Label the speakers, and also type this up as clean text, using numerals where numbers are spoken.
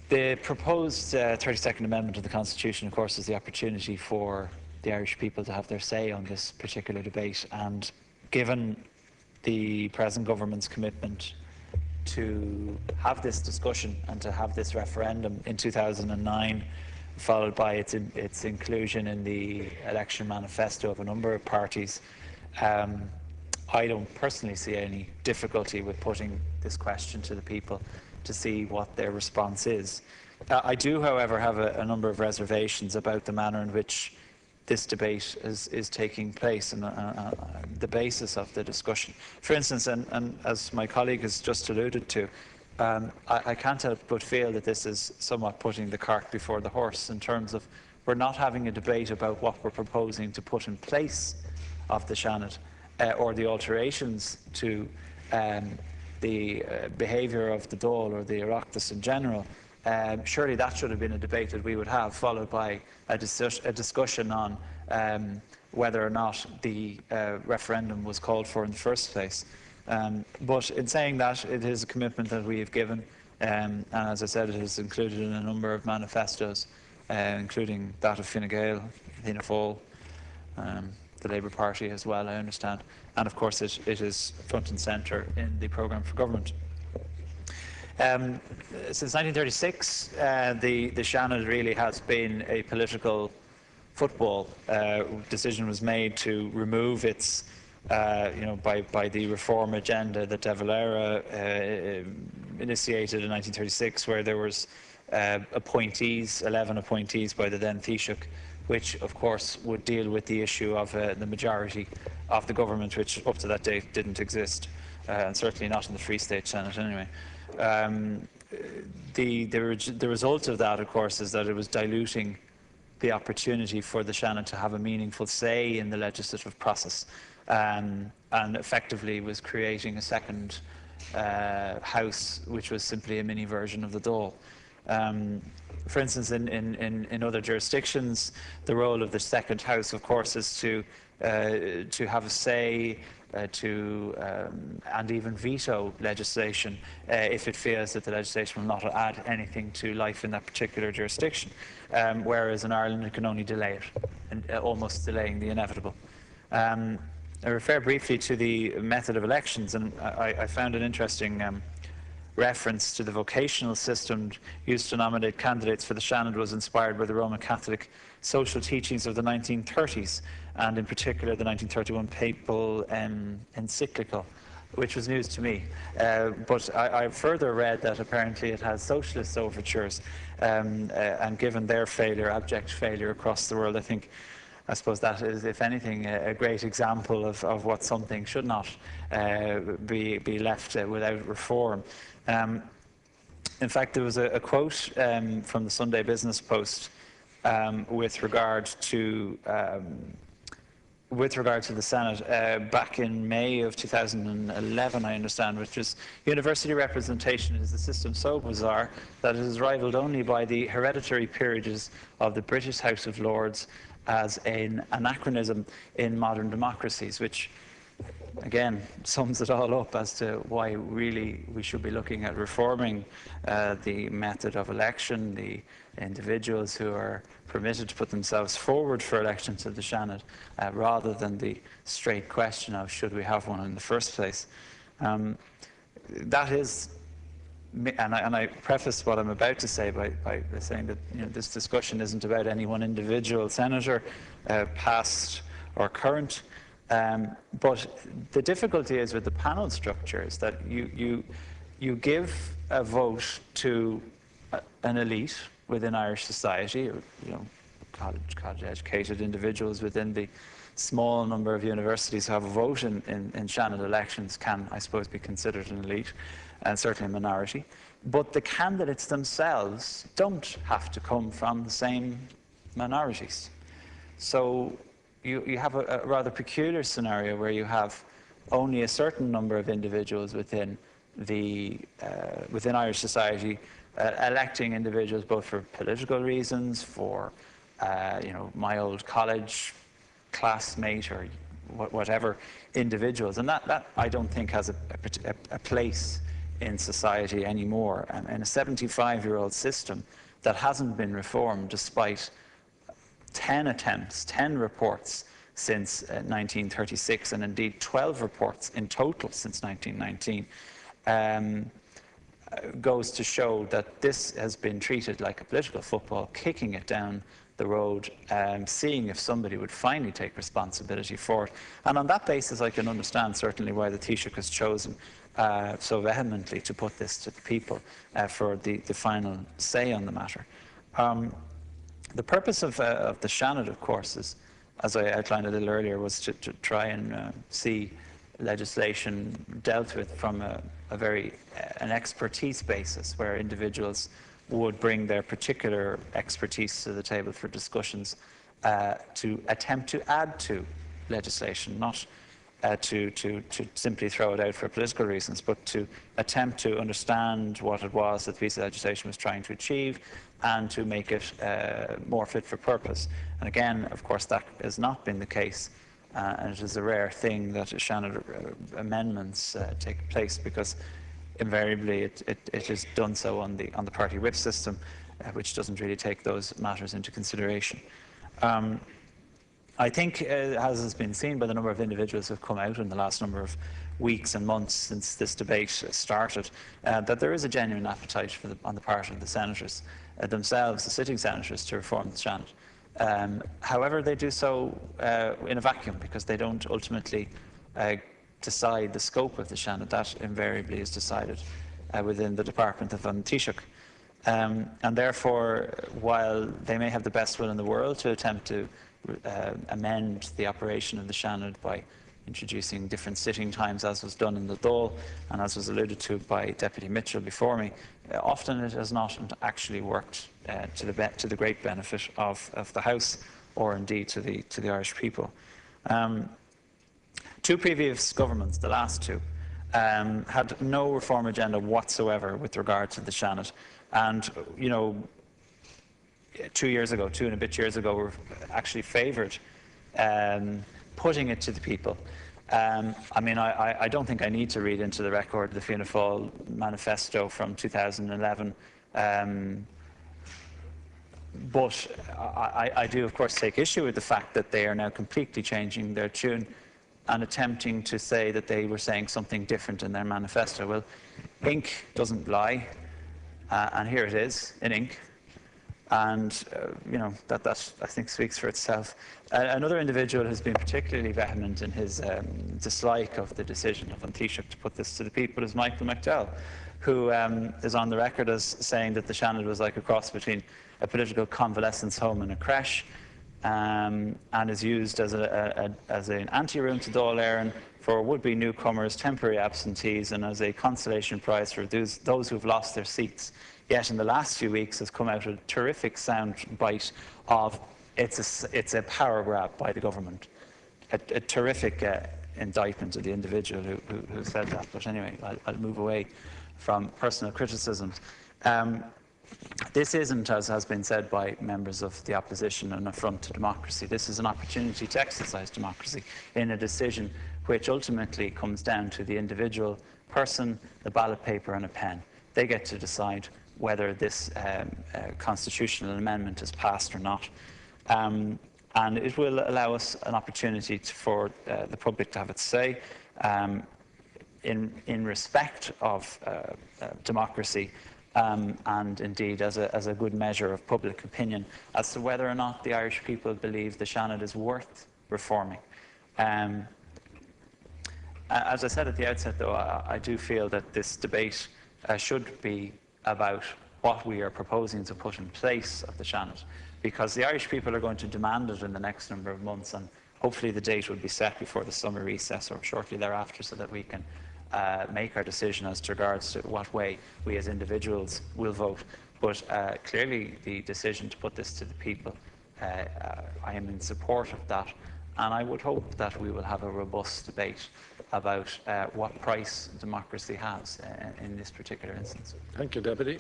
Speaker 1: The proposed 32nd Amendment to the Constitution, of course, is the opportunity for the Irish people to have their say on this particular debate. And given the present government's commitment to have this discussion and to have this referendum in 2009, followed by its inclusion in the election manifesto of a number of parties, I don't personally see any difficulty with putting this question to the people to see what their response is. I do, however, have a number of reservations about the manner in which this debate is taking place and the basis of the discussion. For instance, and as my colleague has just alluded to, I can't help but feel that this is somewhat putting the cart before the horse, in terms of we're not having a debate about what we're proposing to put in place of the Seanad or the alterations to the behaviour of the Dáil or the Oireachtas in general. Surely that should have been a debate that we would have, followed by a discussion on whether or not the referendum was called for in the first place. But in saying that, it is a commitment that we have given, and as I said, it is included in a number of manifestos, including that of Fine Gael, Fianna Fáil, the Labour Party as well, I understand, and of course it is front and centre in the programme for government. Since 1936, the Seanad really has been a political football. Decision was made to remove its, by the reform agenda that De Valera initiated in 1936, where there was appointees, 11 appointees by the then Taoiseach, which of course would deal with the issue of the majority of the government, which up to that date didn't exist, and certainly not in the Free State Senate anyway. The result of that, of course, is that it was diluting the opportunity for the Seanad to have a meaningful say in the legislative process, and effectively was creating a second house, which was simply a mini version of the Dáil. For instance, in other jurisdictions, the role of the second house, of course, is to have a say, and even veto legislation if it feels that the legislation will not add anything to life in that particular jurisdiction. Whereas in Ireland, it can only delay it, and almost delaying the inevitable. I refer briefly to the method of elections, and I found an interesting reference to the vocational system used to nominate candidates for the Seanad was inspired by the Roman Catholic social teachings of the 1930s, and in particular the 1931 papal encyclical, which was news to me. But I further read that apparently it has socialist overtures, and given their failure, abject failure across the world, I suppose that is, if anything, a great example of what something should not be left without reform. In fact, there was a quote from the Sunday Business Post with regard to the Senate back in May of 2011, I understand, which is university representation is a system so bizarre that it is rivaled only by the hereditary peerages of the British House of Lords as an anachronism in modern democracies, which again sums it all up as to why really we should be looking at reforming the method of election, the individuals who are permitted to put themselves forward for election to the Seanad, rather than the straight question of should we have one in the first place. That is, and I preface what I'm about to say by saying that this discussion isn't about any one individual senator, past or current. But the difficulty is with the panel structure is that you give a vote to an elite within Irish society, or college-educated individuals within the small number of universities who have a vote in Seanad elections can, I suppose, be considered an elite, and certainly a minority. But the candidates themselves don't have to come from the same minorities. So you have a rather peculiar scenario where you have only a certain number of individuals within Irish society electing individuals both for political reasons, for my old college classmate or whatever individuals, and that I don't think has a place in society anymore. In a 75-year-old system that hasn't been reformed despite 10 attempts, 10 reports since 1936, and indeed 12 reports in total since 1919, goes to show that this has been treated like a political football, kicking it down the road, seeing if somebody would finally take responsibility for it. And on that basis, I can understand certainly why the Taoiseach has chosen so vehemently to put this to the people for the final say on the matter. The purpose of the Seanad, of course, is, as I outlined a little earlier, was to try and see legislation dealt with from an expertise basis, where individuals would bring their particular expertise to the table for discussions to attempt to add to legislation, not to simply throw it out for political reasons, but to attempt to understand what it was that the piece of legislation was trying to achieve and to make it more fit for purpose. And again, of course, that has not been the case, and it is a rare thing that Seanad amendments take place, because invariably it is done so on the party whip system, which doesn't really take those matters into consideration. I think, as has been seen by the number of individuals who have come out in the last number of weeks and months since this debate started, that there is a genuine appetite on the part of the senators themselves, the sitting senators, to reform the Seanad. However, they do so in a vacuum, because they don't ultimately decide the scope of the Seanad. That invariably is decided within the department of an Taoiseach. And therefore, while they may have the best will in the world to attempt to amend the operation of the Seanad by introducing different sitting times, as was done in the Dáil and as was alluded to by Deputy Mitchell before me, often it has not actually worked to the great benefit of the House, or indeed to the Irish people. Two previous governments, the last two, had no reform agenda whatsoever with regard to the Seanad. And, you know, 2 and a bit years ago, were actually favoured putting it to the people. I mean, I don't think I need to read into the record the Fianna Fáil manifesto from 2011. But I do, of course, take issue with the fact that they are now completely changing their tune and attempting to say that they were saying something different in their manifesto. Well, ink doesn't lie, and here it is in ink. And you know, that I think speaks for itself. Another individual who's been particularly vehement in his dislike of the decision of an Taoiseach to put this to the people is Michael McDowell, who is on the record as saying that the Seanad was like a cross between a political convalescence home and a creche, and is used as an anteroom to Dáil Éireann for would-be newcomers, temporary absentees, and as a consolation prize for those who've lost their seats. Yet in the last few weeks has come out a terrific sound bite of it's a power grab by the government. A terrific indictment of the individual who said that. But anyway, I'll move away from personal criticisms. This isn't, as has been said by members of the opposition, an affront to democracy. This is an opportunity to exercise democracy in a decision which ultimately comes down to the individual person, the ballot paper and a pen. They get to decide whether this constitutional amendment is passed or not. And it will allow us an opportunity for the public to have its say in respect of democracy, and indeed as a good measure of public opinion as to whether or not the Irish people believe the Seanad is worth reforming. As I said at the outset, though, I do feel that this debate should be about what we are proposing to put in place of the Seanad, because the Irish people are going to demand it in the next number of months, and hopefully the date will be set before the summer recess or shortly thereafter, so that we can make our decision as to regards to what way we as individuals will vote. But clearly the decision to put this to the people, I am in support of that, and I would hope that we will have a robust debate about what price democracy has in this particular instance.
Speaker 2: Thank you, Deputy.